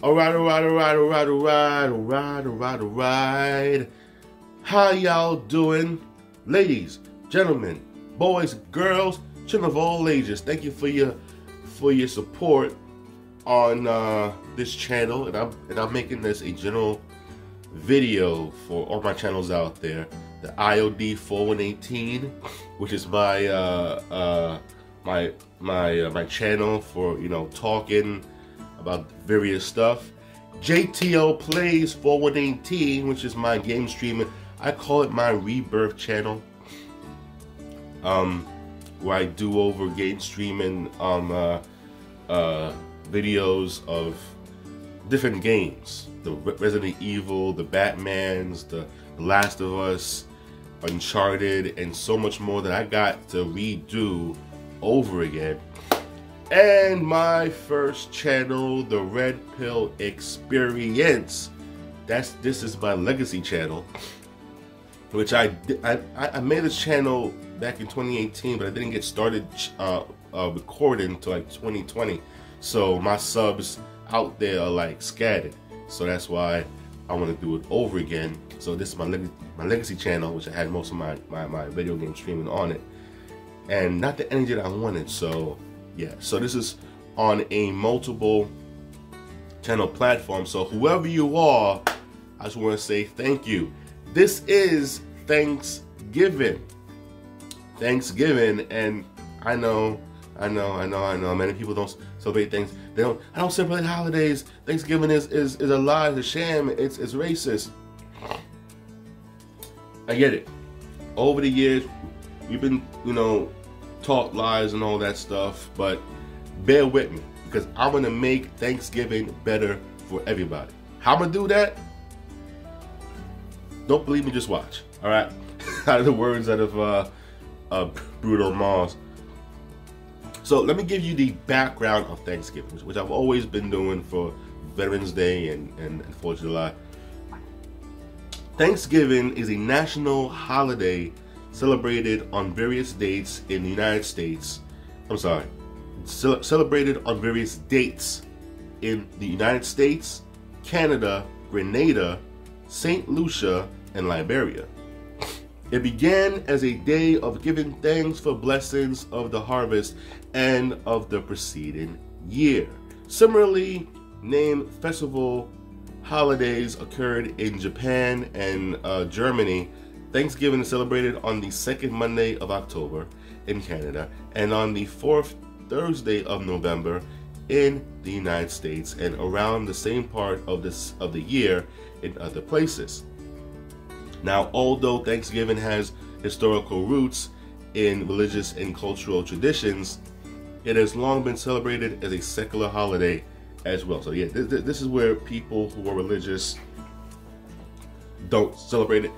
Alright. How y'all doing? Ladies, gentlemen, boys, girls, children of all ages, thank you for your support on this channel, and I'm making this a general video for all my channels out there. The IOD 4118, which is my my channel for, you know, talking about various stuff. JTO Plays 4118, which is my game streaming. I call it my rebirth channel, where I do over game streaming videos of different games, the Resident Evil, the Batmans, the Last of Us, Uncharted, and so much more that I got to redo over again. And my first channel, the Red Pill Experience. This is my legacy channel, which I made this channel back in 2018, but I didn't get started recording until like 2020. So my subs out there are like scattered. So that's why I want to do it over again. So this is my legacy channel, which I had most of my video game streaming on it, and not the energy that I wanted. So yeah, so this is on a multiple channel platform. So whoever you are, I just want to say thank you. This is Thanksgiving, and I know many people don't celebrate things. I don't celebrate holidays. Thanksgiving is a lie, it's a sham, it's racist. I get it. Over the years, we've been, you know, taught lies and all that stuff, but bear with me, because I'm gonna make Thanksgiving better for everybody. How I'm gonna do that? Don't believe me, just watch. All right. Out of the words out of Bruno Mars. So let me give you the background of Thanksgiving, which I've always been doing for Veterans Day and 4th of July. Thanksgiving is a national holiday celebrated on various dates in the United States. I'm sorry, celebrated on various dates in the United States, Canada, Grenada, St. Lucia, and Liberia. It began as a day of giving thanks for blessings of the harvest and of the preceding year. Similarly named festival holidays occurred in Japan and Germany. Thanksgiving is celebrated on the second Monday of October in Canada, and on the fourth Thursday of November in the United States, and around the same part of the year in other places. Now, although Thanksgiving has historical roots in religious and cultural traditions, it has long been celebrated as a secular holiday as well. So yeah, this is where people who are religious don't celebrate it.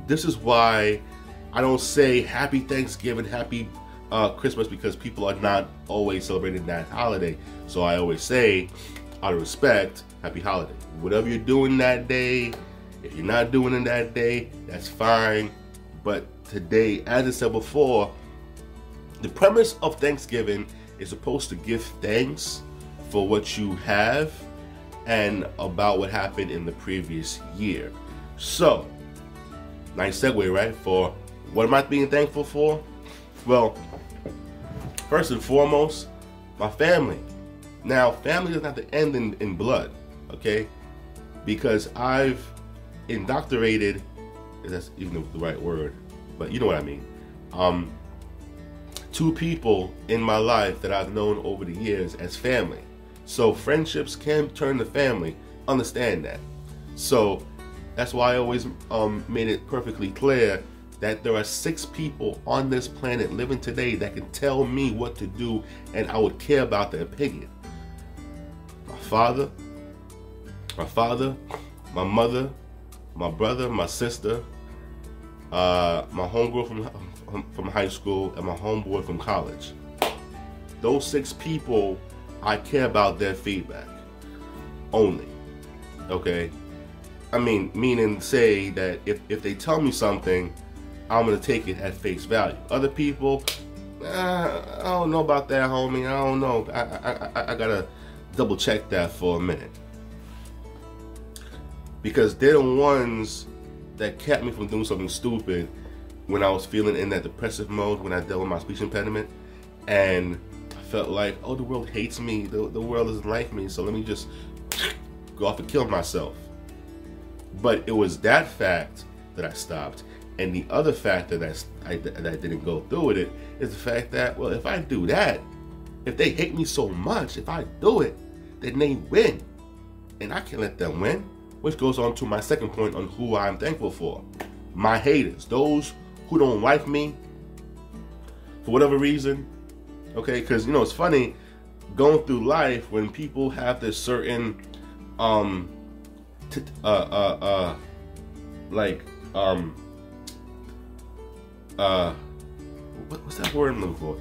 This is why I don't say Happy Thanksgiving, Happy Christmas, because people are not always celebrating that holiday. So I always say, out of respect, Happy Holiday. Whatever you're doing that day, if you're not doing it that day, that's fine. But today, as I said before, the premise of Thanksgiving is supposed to give thanks for what you have and about what happened in the previous year. So, nice segue, right? For what am I being thankful for? Well, first and foremost, my family. Now, family doesn't have to end in blood, okay? Because I've indoctrinated, if that's even the right word, but you know what I mean. Two people in my life that I've known over the years as family. So friendships can turn to family. Understand that. So that's why I always made it perfectly clear that there are 6 people on this planet living today that can tell me what to do, and I would care about their opinion. My father, my mother, my brother, my sister, my homegirl from high school, and my homeboy from college. Those 6 people, I care about their feedback only, okay? I mean, meaning say that if they tell me something, I'm gonna take it at face value. Other people, I don't know about that, homie. I don't know. I gotta double check that for a minute. because they're the ones that kept me from doing something stupid when I was feeling in that depressive mode, when I dealt with my speech impediment, and I felt like, oh, the world hates me, the world doesn't like me, so let me just go off and kill myself. But it was that fact that I stopped, and the other factor that I didn't go through with it is the fact that, well, if I do that, if they hate me so much, if I do it, then they win, and I can't let them win. Which goes on to my second point on who I'm thankful for. My haters, those who don't like me for whatever reason, okay? Because, you know, it's funny going through life when people have this certain, what's that word I'm looking for?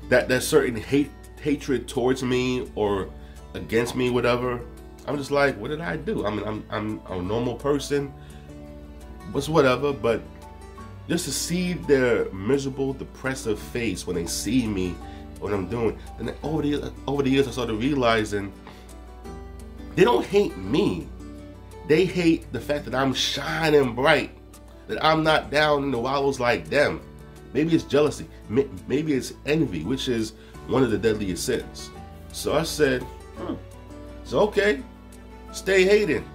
That certain hatred towards me or against me, whatever. I'm just like, what did I do? I mean, I'm a normal person, whatever. But just to see their miserable, depressive face when they see me, what I'm doing, and then over the years, I started realizing they don't hate me. They hate the fact that I'm shining bright, that I'm not down in the wallows like them. Maybe it's jealousy. Maybe it's envy, which is one of the deadliest sins. So I said, it's okay. Stay hating,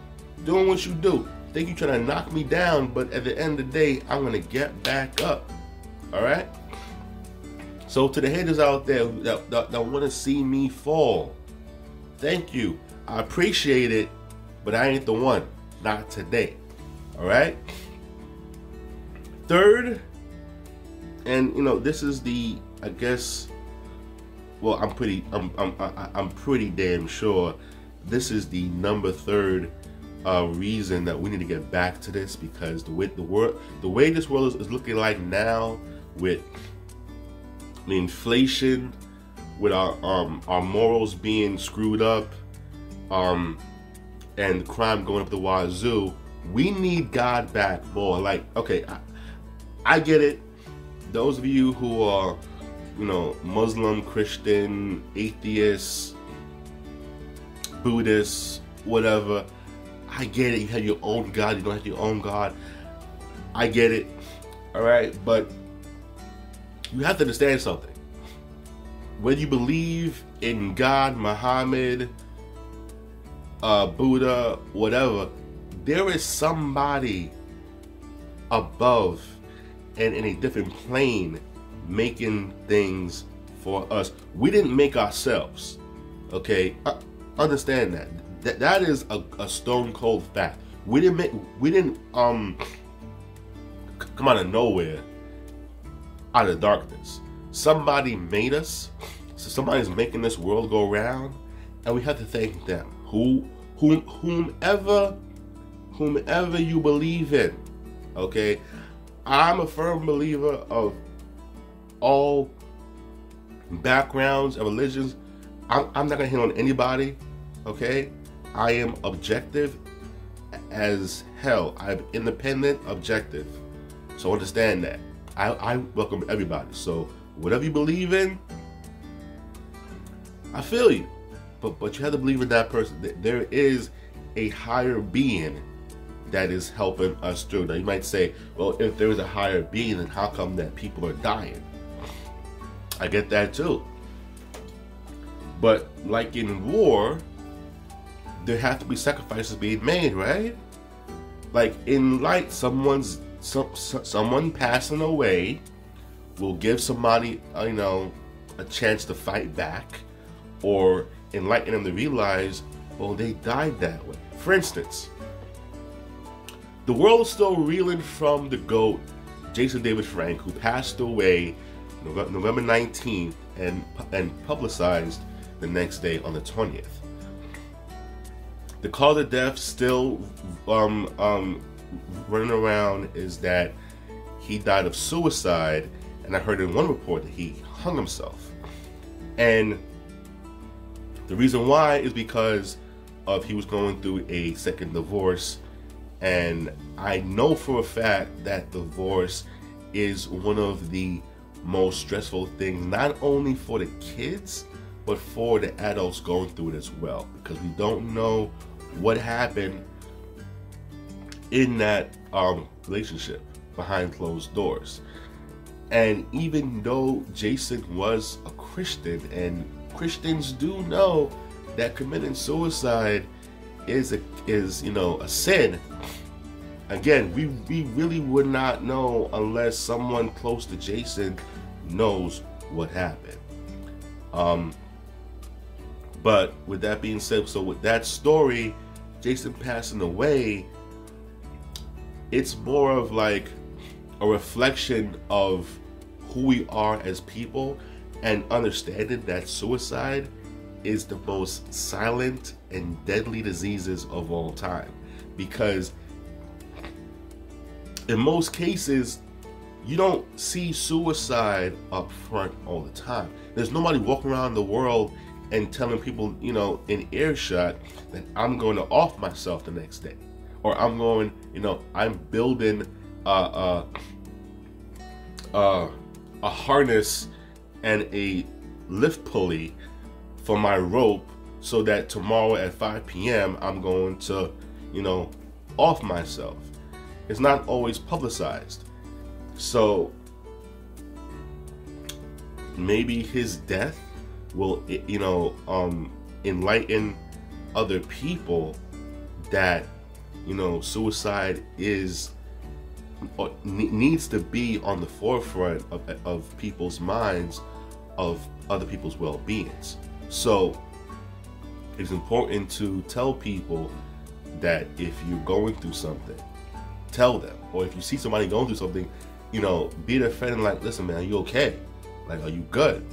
doing what you do. Think you're trying to knock me down, but at the end of the day, I'm going to get back up. All right? So to the haters out there that want to see me fall, thank you. I appreciate it, but I ain't the one. Not today. All right? Third, and you know, this is the, I guess, well, I'm pretty damn sure this is the third reason that we need to get back to this, because the way this world is looking like now, with the inflation, with our morals being screwed up, and crime going up the wazoo, we need God back more. Like, okay, I get it. Those of you who are, you know, Muslim, Christian, atheists, Buddhists, whatever, I get it. You have your own God. You don't have your own God. I get it. All right, but you have to understand something. Whether you believe in God, Muhammad, Buddha, whatever, there is somebody above and in a different plane making things for us. We didn't make ourselves, okay? Understand that. That is a stone cold fact. We didn't come out of nowhere, out of darkness. Somebody made us, so somebody's making this world go round, and we have to thank them. Whomever you believe in, okay? I'm a firm believer of all backgrounds and religions. I'm not gonna hit on anybody, okay? I am objective as hell. I'm independent, objective. So understand that. I welcome everybody. So whatever you believe in, I feel you. But you have to believe in that person. There is a higher being that is helping us through. Now you might say, well, if there is a higher being, then how come that people are dying? I get that too. But like in war, there have to be sacrifices being made, right? Like in light, someone passing away will give somebody, you know, a chance to fight back, or enlighten them to realize, well, they died that way. For instance, the world is still reeling from the GOAT, Jason David Frank, who passed away November 19th and publicized the next day on the 20th. The cause of death still running around is that he died of suicide, and I heard in one report that he hung himself. And the reason why is because of he was going through a second divorce, and I know for a fact that divorce is one of the most stressful things, not only for the kids, but for the adults going through it as well, because we don't know what happened in that relationship behind closed doors. And even though Jason was a Christian, and Christians do know that committing suicide is a sin, again, we really would not know unless someone close to Jason knows what happened. But with that being said, so with that story, Jason passing away, it's more of like a reflection of who we are as people, and understanding that suicide is the most silent and deadly diseases of all time. Because in most cases, you don't see suicide up front all the time. There's nobody walking around the world and telling people, in earshot, that I'm going to off myself the next day, or I'm going, I'm building a harness and a lift pulley for my rope, so that tomorrow at 5 p.m. I'm going to, off myself. It's not always publicized. So maybe his death will, enlighten other people that, suicide is, or needs to be on the forefront of people's minds, of other people's well-beings. So it's important to tell people that if you're going through something, tell them. Or if you see somebody going through something, be their friend and like, listen, man, are you okay? Like, are you good?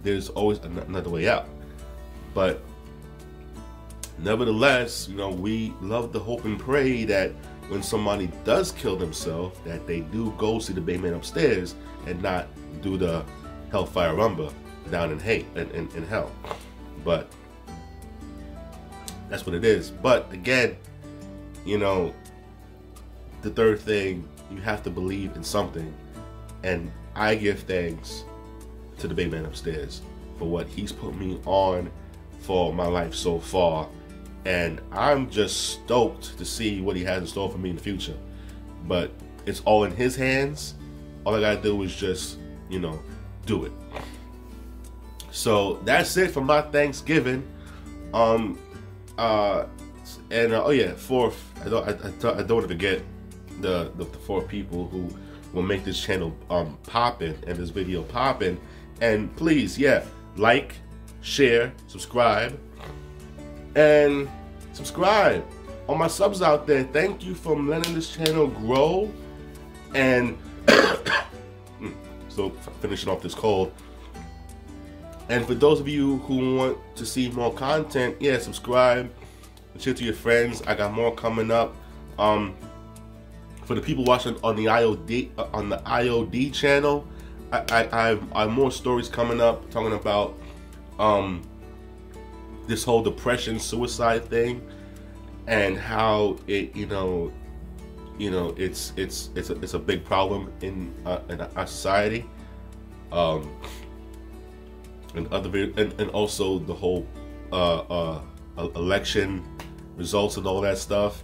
There's always another way out. But nevertheless, we love to hope and pray that when somebody does kill themselves, that they do go see the big man upstairs and not do the hellfire rumba down in hell. But that's what it is. But again, the third thing, you have to believe in something. And I give thanks to the big man upstairs for what he's put me on for my life so far. And I'm just stoked to see what he has in store for me in the future. But it's all in his hands. All I gotta do is just, do it. So that's it for my Thanksgiving. Oh yeah, fourth, I don't want to forget the 4 people who will make this channel popping and this video popping. And please, like, share, subscribe, and subscribe. All my subs out there, thank you for letting this channel grow. And so finishing off this cold. And for those of you who want to see more content, subscribe and share to your friends. I got more coming up. For the people watching on the IOD channel, I have more stories coming up talking about this whole depression, suicide thing, and how it it's a big problem in our society, and also the whole election results and all that stuff.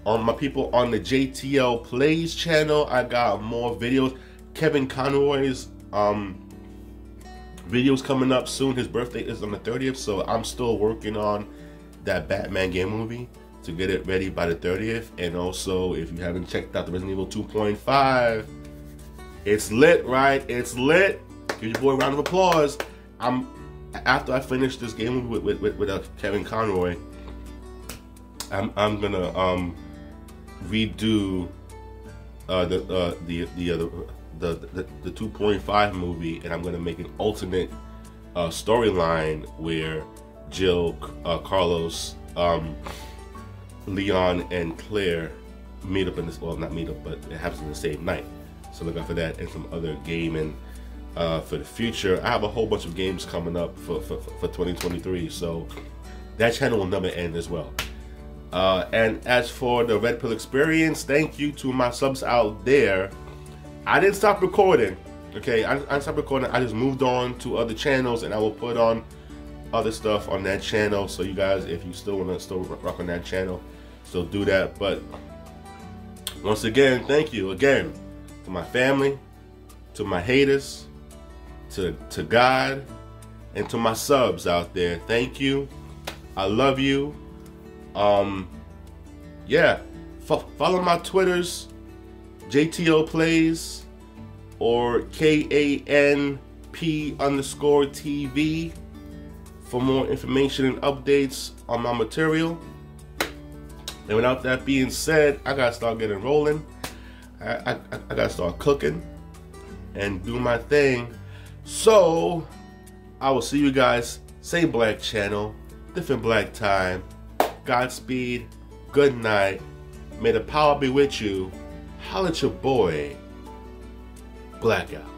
On my people on the JTL Plays channel, I got more videos. Kevin Conroy's videos coming up soon. His birthday is on the 30th, so I'm still working on that Batman game movie to get it ready by the 30th. And also, if you haven't checked out the Resident Evil 2.5, it's lit, right? It's lit. Give your boy a round of applause. After I finish this game movie with Kevin Conroy, I'm gonna redo the 2.5 movie, and I'm gonna make an alternate storyline where Jill, Carlos, Leon, and Claire meet up in this. Well, not meet up, but it happens in the same night. So look out for that and some other gaming for the future. I have a whole bunch of games coming up for 2023, so that channel will never end as well. And as for the Red Pill Experience, thank you to my subs out there. I didn't stop recording. Okay, I stopped recording. I just moved on to other channels, and I will put on other stuff on that channel. So you guys, if you still want to still rock on that channel, still do that. But once again, thank you again to my family, to my haters, to God, and to my subs out there. Thank you. I love you. Yeah, follow my Twitters, JTO Plays or KANP_TV for more information and updates on my material. And without that being said, I gotta start getting rolling. I gotta start cooking and do my thing. So I will see you guys, same black channel, different black time. Godspeed, good night, may the power be with you. Holla at your boy, Blackout.